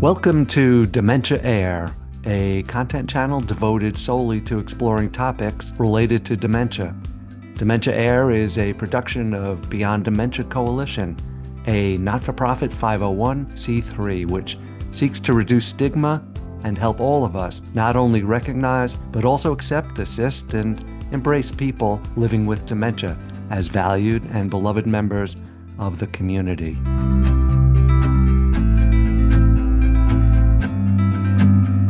Welcome to Dementia Air, a content channel devoted solely to exploring topics related to dementia. Dementia Air is a production of Beyond Dementia Coalition, a not-for-profit 501c3 which seeks to reduce stigma and help all of us not only recognize but also accept, assist, and embrace people living with dementia as valued and beloved members of the community.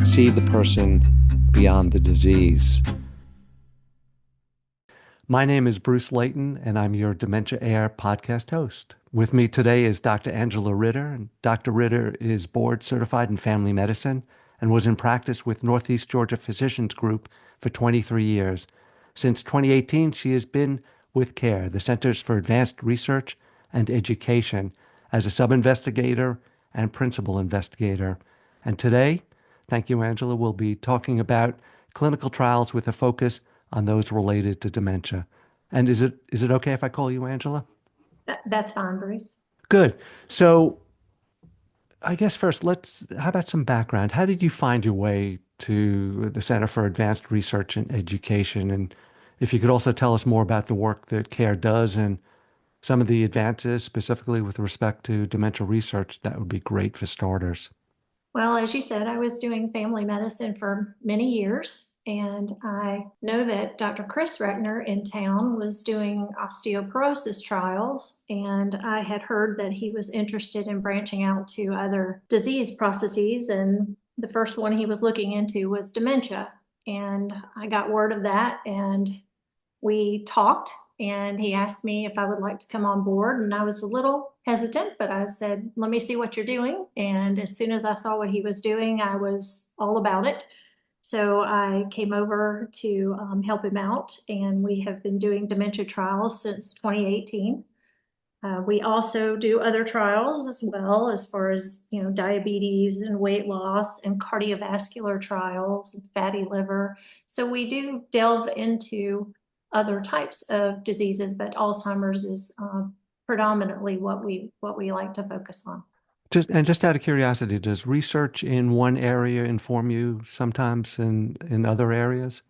See the person beyond the disease. My name is Bruce Leyton, and I'm your Dementia Air podcast host. With me today is Dr. Angela Ritter. And Dr. Ritter is board certified in family medicine and was in practice with Northeast Georgia Physicians Group for 23 years. Since 2018, she has been with CARE, the Centers for Advanced Research and Education, as a sub-investigator and principal investigator. And today, thank you, Angela, we'll be talking about clinical trials with a focus on those related to dementia. And is it okay if I call you Angela? That's fine, Bruce. Good. So I guess first, how about some background? How did you find your way to the Center for Advanced Research and Education? And if you could also tell us more about the work that CARE does and some of the advances, specifically with respect to dementia research, that would be great for starters. Well, as you said, I was doing family medicine for many years, and I know that Dr. Chris Reckner in town was doing osteoporosis trials, and I had heard that he was interested in branching out to other disease processes, and the first one he was looking into was dementia. And I got word of that, and we talked, and he asked me if I would like to come on board, and I was a little hesitant, but I said, let me see what you're doing. And as soon as I saw what he was doing, I was all about it. So I came over to help him out, and we have been doing dementia trials since 2018. We also do other trials as well, as far as diabetes and weight loss and cardiovascular trials and fatty liver. So we do delve into other types of diseases, but Alzheimer's is predominantly what we like to focus on. Just out of curiosity, does research in one area inform you sometimes in other areas? Is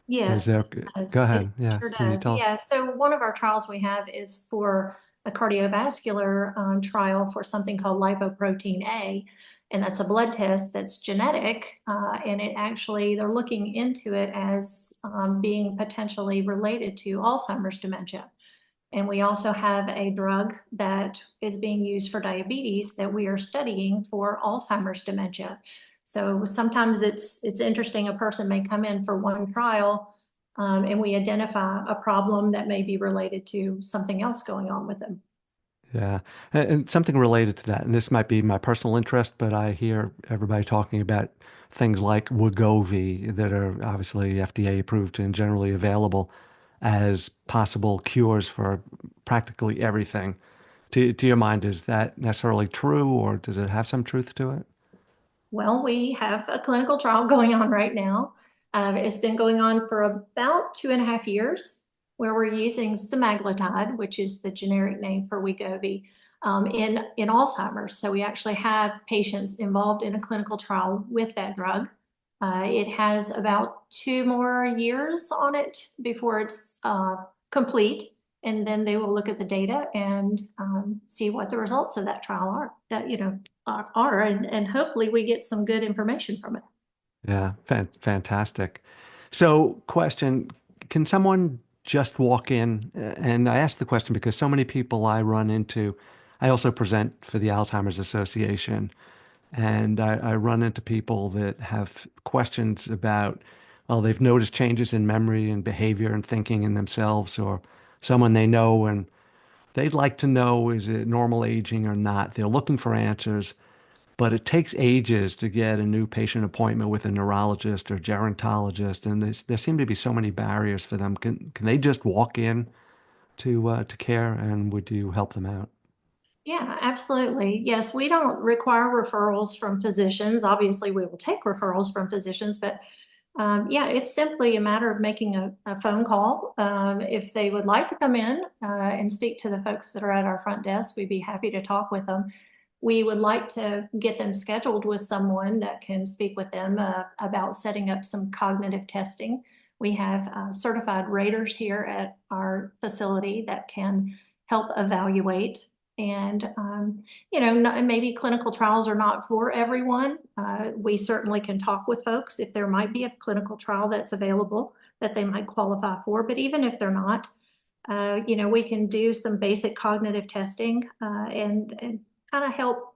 Yes, there, it does. go It ahead. Yeah. sure Can you does. tell us? Yeah. So one of our trials we have is for a cardiovascular trial for something called lipoprotein A, and that's a blood test that's genetic, and they're looking into it as being potentially related to Alzheimer's dementia. And we also have a drug that is being used for diabetes that we are studying for Alzheimer's dementia. So sometimes it's interesting. A person may come in for one trial, and we identify a problem that may be related to something else going on with them. Yeah. And something related to that, and this might be my personal interest, but I hear everybody talking about things like Wegovy that are obviously FDA approved and generally available as possible cures for practically everything. To your mind, is that necessarily true, or does it have some truth to it? Well, we have a clinical trial going on right now. It's been going on for about 2.5 years, where we're using semaglutide, which is the generic name for Wegovy, in Alzheimer's. So we actually have patients involved in a clinical trial with that drug. It has about 2 more years on it before it's complete, and then they will look at the data and see what the results of that trial are. And hopefully we get some good information from it. Yeah, fantastic. So, question, can someone just walk in? And I ask the question because so many people I run into, I also present for the Alzheimer's Association, and I run into people that have questions about, well, they've noticed changes in memory and behavior and thinking in themselves or someone they know, and they'd like to know, is it normal aging or not? They're looking for answers. But it takes ages to get a new patient appointment with a neurologist or gerontologist, and there seem to be so many barriers for them. Can they just walk in to care, and would you help them out? Yeah, absolutely. Yes, we don't require referrals from physicians. Obviously, we will take referrals from physicians, but yeah, it's simply a matter of making a phone call. If they would like to come in and speak to the folks that are at our front desk, we'd be happy to talk with them. we would like to get them scheduled with someone that can speak with them about setting up some cognitive testing. We have certified raters here at our facility that can help evaluate. And, maybe clinical trials are not for everyone. We certainly can talk with folks if there might be a clinical trial that's available that they might qualify for. But even if they're not, we can do some basic cognitive testing and kind of help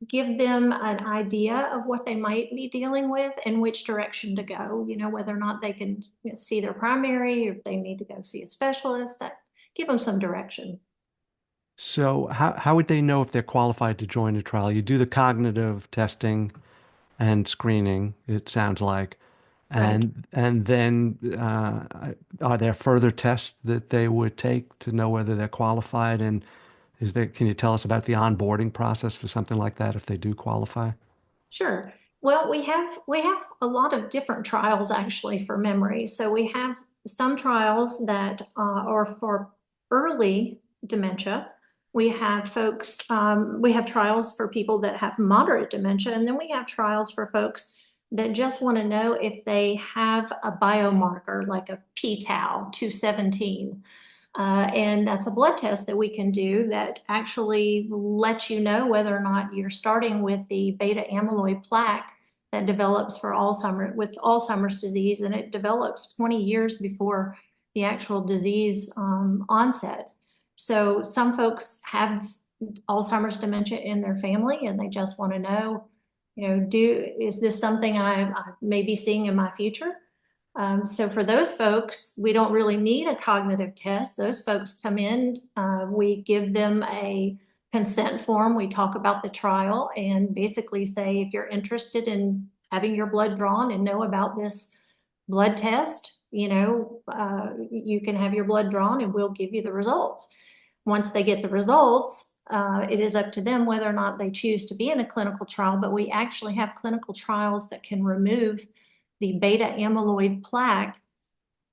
give them an idea of what they might be dealing with and which direction to go, whether or not they can see their primary or if they need to go see a specialist, that give them some direction. So how would they know if they're qualified to join a trial? You do the cognitive testing and screening, it sounds like. Right. And then are there further tests that they would take to know whether they're qualified? And can you tell us about the onboarding process for something like that if they do qualify? Sure. Well, we have a lot of different trials actually for memory. So we have some trials that are for early dementia. We have trials for people that have moderate dementia, and then we have trials for folks that just want to know if they have a biomarker like a p-tau 217. And that's a blood test that we can do that actually lets you know whether or not you're starting with the beta amyloid plaque that develops for Alzheimer's disease, and it develops 20 years before the actual disease onset. So some folks have Alzheimer's dementia in their family, and they just want to know, is this something I may be seeing in my future? So for those folks, we don't really need a cognitive test. Those folks come in, we give them a consent form. We talk about the trial and basically say, if you're interested in having your blood drawn and know about this blood test, you can have your blood drawn and we'll give you the results. Once they get the results, it is up to them whether or not they choose to be in a clinical trial, but we actually have clinical trials that can remove the beta amyloid plaque,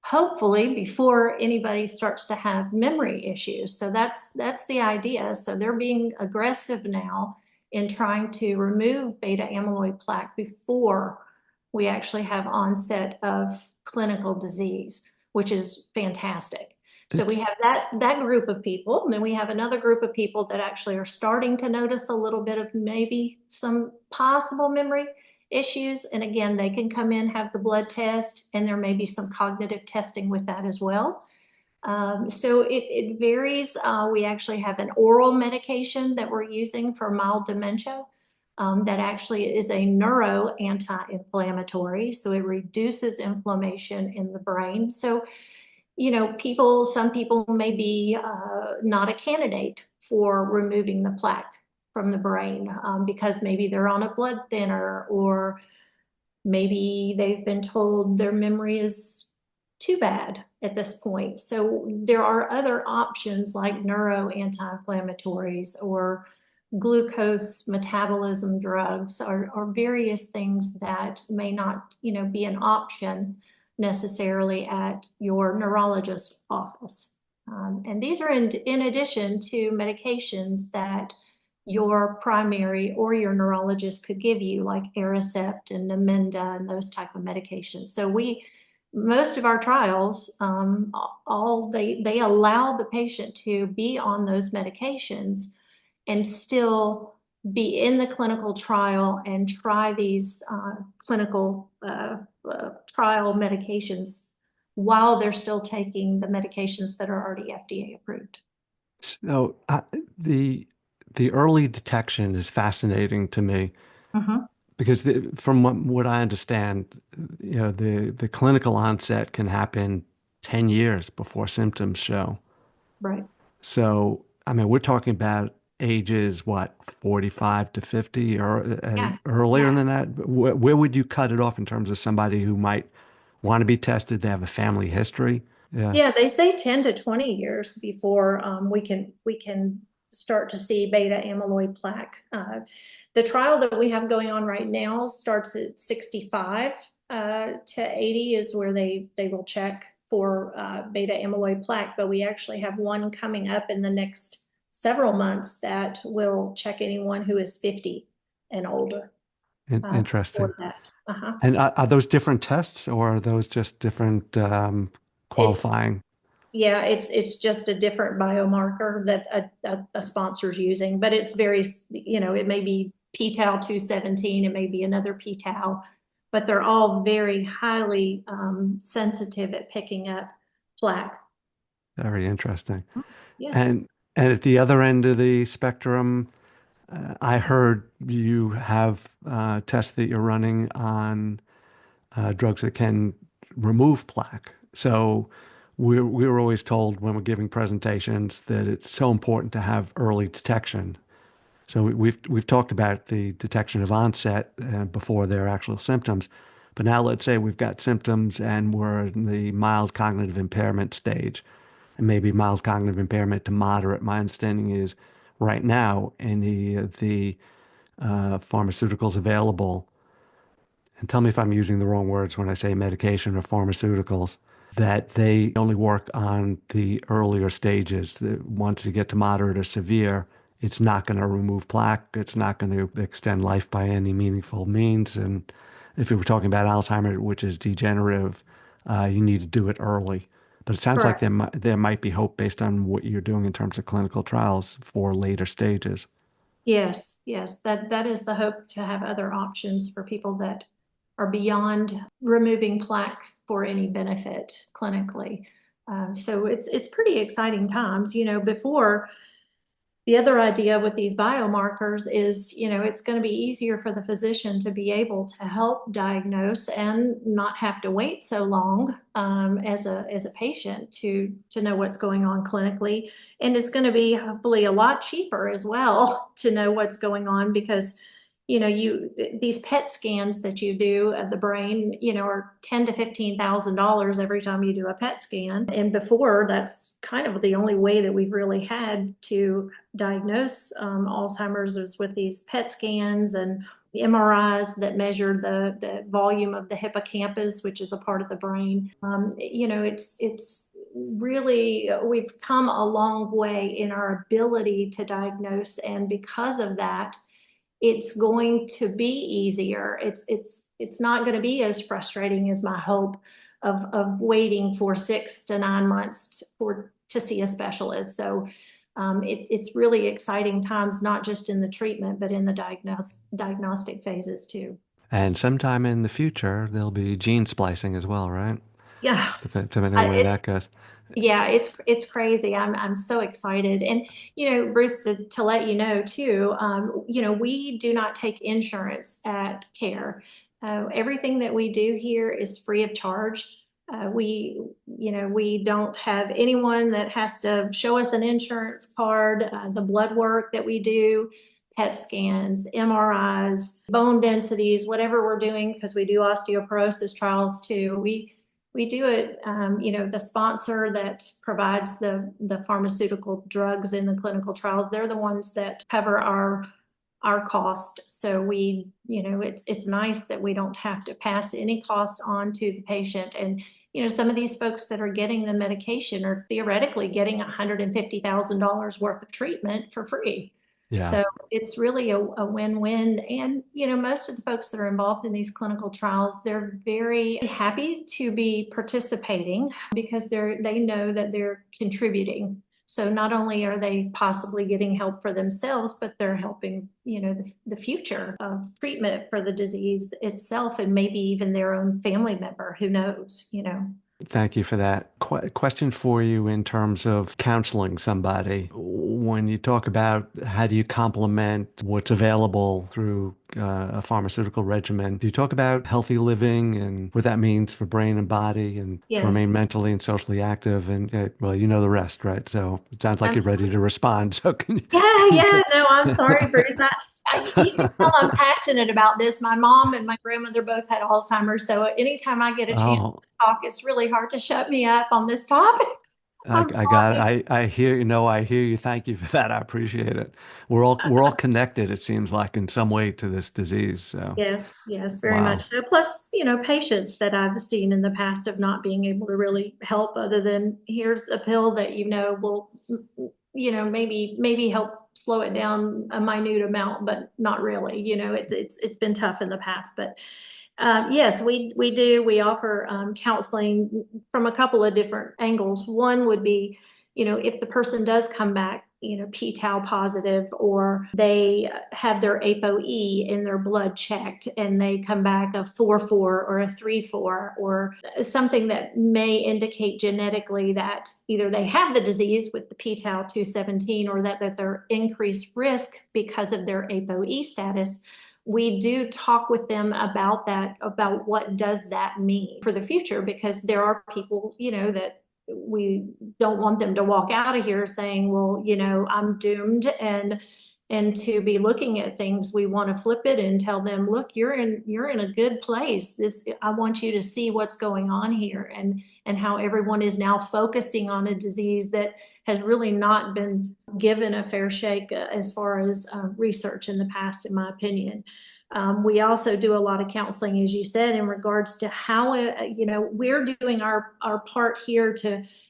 hopefully before anybody starts to have memory issues. So that's the idea. So they're being aggressive now in trying to remove beta amyloid plaque before we actually have onset of clinical disease, which is fantastic. So we It's have that group of people, and then we have another group of people that actually are starting to notice a little bit of maybe some possible memory issues. And again, they can come in, have the blood test, and there may be some cognitive testing with that as well. So it varies. We actually have an oral medication that we're using for mild dementia that actually is a neuro anti-inflammatory. So it reduces inflammation in the brain. So some people may be not a candidate for removing the plaque from the brain because maybe they're on a blood thinner, or maybe they've been told their memory is too bad at this point. So there are other options like neuro anti-inflammatories or glucose metabolism drugs, or various things that may not, be an option necessarily at your neurologist's office. And these are in addition to medications that your primary or your neurologist could give you, like Aricept and Namenda and those type of medications. So most of our trials, they allow the patient to be on those medications and still be in the clinical trial and try these clinical trial medications while they're still taking the medications that are already FDA approved. so the the early detection is fascinating to me Mhm. because from what I understand, the clinical onset can happen 10 years before symptoms show. Right. So, I mean, we're talking about ages, what, 45 to 50 or Yeah. earlier Yeah. than that? Where would you cut it off in terms of somebody who might want to be tested? They have a family history. Yeah. Yeah, they say 10 to 20 years before we can start to see beta amyloid plaque. The trial that we have going on right now starts at 65 to 80 is where they will check for beta amyloid plaque, but we actually have one coming up in the next several months that will check anyone who is 50 and older Interesting. for that. Uh-huh. And are those different tests or are those just different It's qualifying? Yeah, it's just a different biomarker that a sponsor's using, but it's very, it may be p-tau 217, it may be another p-tau, but they're all very highly sensitive at picking up plaque. Very interesting. Yes. And at the other end of the spectrum, I heard you have tests that you're running on drugs that can remove plaque. So we were always told when we're giving presentations that it's so important to have early detection. So we've talked about the detection of onset before their actual symptoms, but now let's say we've got symptoms and we're in the mild cognitive impairment stage, and maybe mild cognitive impairment to moderate. My understanding is right now any of the pharmaceuticals available, and tell me if I'm using the wrong words when I say medication or pharmaceuticals, that they only work on the earlier stages. That once you get to moderate or severe, it's not going to remove plaque. It's not going to extend life by any meaningful means. And if we were talking about Alzheimer's, which is degenerative, you need to do it early. But it sounds like Correct. there might be hope based on what you're doing in terms of clinical trials for later stages. Yes, yes, that is the hope, to have other options for people that are beyond removing plaque for any benefit clinically. So it's pretty exciting times. Before, the other idea with these biomarkers is, it's going to be easier for the physician to be able to help diagnose and not have to wait so long as a patient to know what's going on clinically. And it's going to be hopefully a lot cheaper as well to know what's going on, because these PET scans that you do of the brain, are $10,000 to $15,000 every time you do a PET scan. And before, that's kind of the only way that we've really had to diagnose Alzheimer's, was with these PET scans and the MRIs that measure the volume of the hippocampus, which is a part of the brain. It's really, we've come a long way in our ability to diagnose, and because of that, it's going to be easier. It's not going to be as frustrating as my hope of waiting for 6 to 9 months to see a specialist. So it's really exciting times, not just in the treatment, but in the diagnostic phases too. And sometime in the future, there'll be gene splicing as well, right? Yeah, Depending on where it's that goes. yeah, it's crazy. I'm so excited. And Bruce, to let you know too, we do not take insurance at CARE. Everything that we do here is free of charge. We don't have anyone that has to show us an insurance card. The blood work that we do, PET scans, MRIs, bone densities, whatever we're doing, because we do osteoporosis trials too. We do it, the sponsor that provides the pharmaceutical drugs in the clinical trials, they're the ones that cover our cost. So it's nice that we don't have to pass any cost on to the patient. And some of these folks that are getting the medication are theoretically getting $150,000 worth of treatment for free. Yeah. So it's really a win-win. And, most of the folks that are involved in these clinical trials, they're very happy to be participating because they know that they're contributing. So not only are they possibly getting help for themselves, but they're helping, the future of treatment for the disease itself, and maybe even their own family member, who knows. Thank you for that. Question for you in terms of counseling somebody. When you talk about how do you complement what's available through a pharmaceutical regimen, do you talk about healthy living and what that means for brain and body and to Yes. remain mentally and socially active? And well, you know the rest, right? So it sounds like I'm you're ready to respond. So Yeah, can yeah. you? No, I'm sorry, Bruce. You can tell I'm passionate about this. My mom and my grandmother both had Alzheimer's, so anytime I get a chance Oh, to talk, it's really hard to shut me up on this topic. I'm I got sorry. it. I hear you. No, I hear you. Thank you for that. I appreciate it. We're all connected, it seems like, in some way to this disease. So, Yes, yes, very much wow. so. Plus, patients that I've seen in the past of not being able to really help, other than here's a pill that will maybe help slow it down a minute amount, but not really. It's been tough in the past, but yes, we do. We offer counseling from a couple of different angles. One would be, if the person does come back, p-tau positive, or they have their ApoE in their blood checked and they come back a 4/4 or a 3/4, or something that may indicate genetically that either they have the disease with the p-tau 217, or that they're increased risk because of their ApoE status. We do talk with them about that, about what does that mean for the future, because there are people, that we don't want them to walk out of here saying, well, I'm doomed, and to be looking at things, we want to flip it and tell them, look, you're in a good place. I want you to see what's going on here, and how everyone is now focusing on a disease that has really not been given a fair shake as far as research in the past, in my opinion. We also do a lot of counseling, as you said, in regards to how, we're doing our part here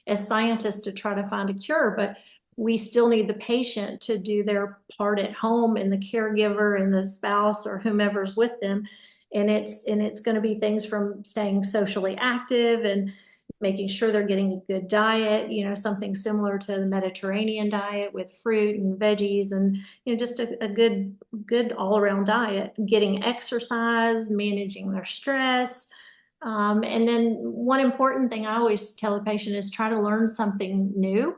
as scientists, to try to find a cure, but we still need the patient to do their part at home, and the caregiver and the spouse or whomever's with them. And it's going to be things from staying socially active and making sure they're getting a good diet, something similar to the Mediterranean diet with fruit and veggies, and just a good all-around diet, getting exercise, managing their stress. And then one important thing I always tell the patient is try to learn something new.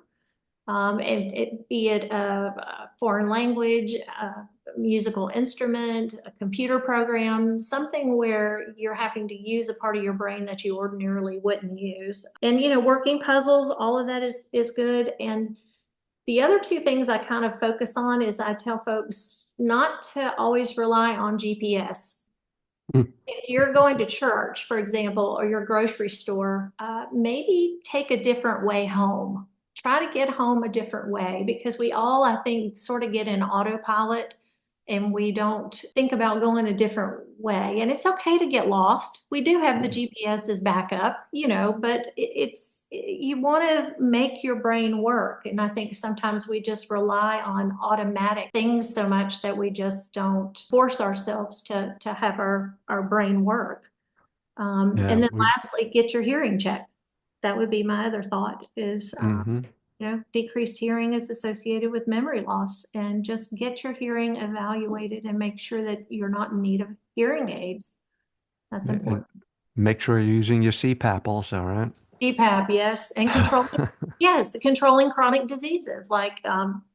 And be it a foreign language, a musical instrument, a computer program, something where you're having to use a part of your brain that you ordinarily wouldn't use. And, working puzzles, all of that is good. And the other two things I kind of focus on is I tell folks not to always rely on GPS. Mm. If you're going to church, for example, or your grocery store, maybe take a different way home. Try to get home a different way, because we all, I think, sort of get in autopilot and we don't think about going a different way. And it's okay to get lost. We do have the GPS as backup, but you want to make your brain work. And I think sometimes we just rely on automatic things so much that we just don't force ourselves to have our brain work. Yeah, And then lastly, get your hearing checked. That would be my other thought is, hmm decreased hearing is associated with memory loss, and just get your hearing evaluated and make sure that you're not in need of hearing aids. That's And important. make sure you're using your CPAP also, right? CPAP, yes, and controlling chronic diseases like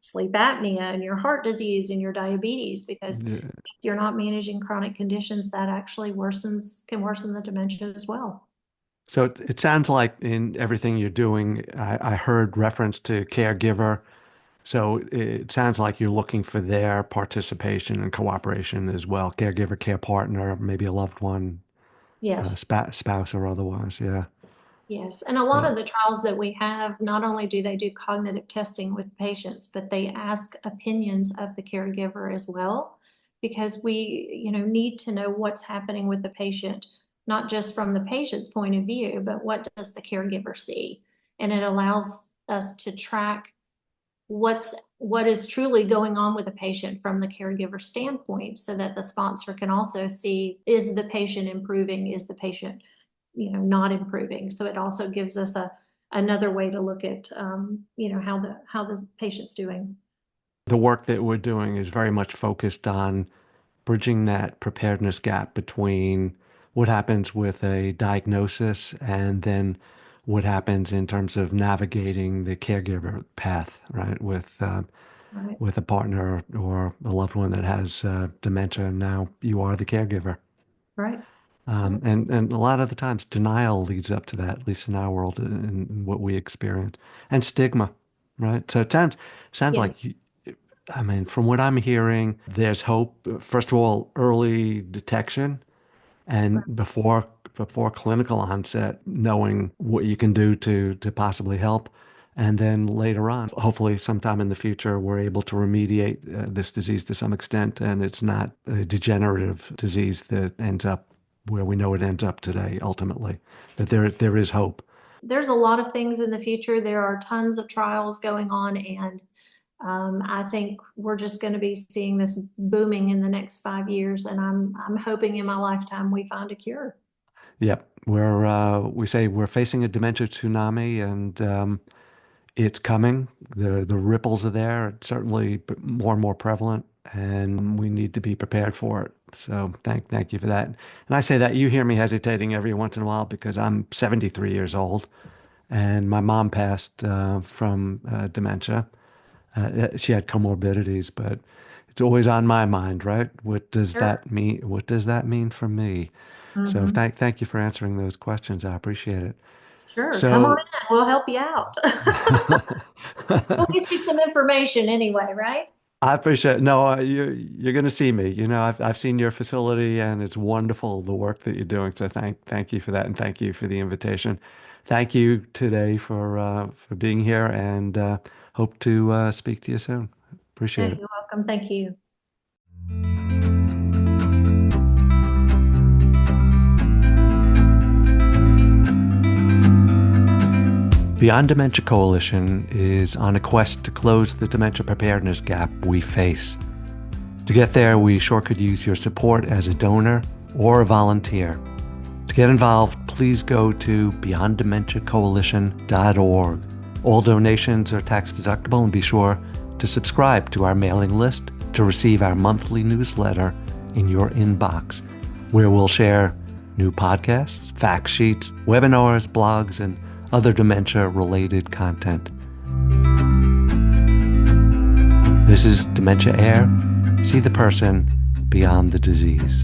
sleep apnea and your heart disease and your diabetes, because Yeah. if you're not managing chronic conditions, that actually can worsen the dementia as well. So it sounds like in everything you're doing, I heard reference to caregiver. So it sounds like you're looking for their participation and cooperation as well. Caregiver, care partner, maybe a loved one, Yes. spouse or otherwise. Yeah. Yes, and a lot Uh, of the trials that we have, not only do they do cognitive testing with patients, but they ask opinions of the caregiver as well, because we, need to know what's happening with the patient, not just from the patient's point of view, but what does the caregiver see? And it allows us to track what is truly going on with the patient from the caregiver standpoint, so that the sponsor can also see, is the patient improving? Is the patient not improving? So it also gives us another way to look at how the patient's doing. the work that we're doing is very much focused on bridging that preparedness gap between what happens with a diagnosis and then what happens in terms of navigating the caregiver path, right? Right. With a partner or a loved one that has dementia. Now you are the caregiver. Right. That's right. And a lot of the times denial leads up to that, at least in our world and what we experience, and stigma, right? So it sounds Yes. like I mean, from what I'm hearing, there's hope. First of all, early detection Right. and before clinical onset, knowing what you can do to possibly help. And then later on, hopefully sometime in the future, we're able to remediate this disease to some extent, and it's not a degenerative disease that ends up where we know it ends up today, ultimately. That there is hope. There's a lot of things in the future. There are tons of trials going on, and I think we're just going to be seeing this booming in the next 5 years, and I'm hoping in my lifetime we find a cure. Yep. We say we're facing a dementia tsunami, and it's coming. The ripples are there. It's certainly more and more prevalent, and we need to be prepared for it. So thank you for that. And I say that you hear me hesitating every once in a while because I'm 73 years old, and my mom passed from dementia. She had comorbidities, but it's always on my mind, right? What does Sure. that mean? What does that mean for me? So Hmm. thank you for answering those questions. I appreciate it. Sure. Come on So in. We'll help you out. We'll get you some information anyway, right? I appreciate it. No, you're going to see me. I've seen your facility, and it's wonderful the work that you're doing. So thank you for that, and thank you for the invitation. Thank you today for being here, and hope to speak to you soon. Yeah, Appreciate it. you're welcome. Thank you. Beyond Dementia Coalition is on a quest to close the dementia preparedness gap we face. To get there, we sure could use your support as a donor or a volunteer. To get involved, please go to beyonddementiacoalition.org. All donations are tax deductible, and be sure to subscribe to our mailing list to receive our monthly newsletter in your inbox, where we'll share new podcasts, fact sheets, webinars, blogs, and other dementia-related content. This is Dementia Air. See the person beyond the disease.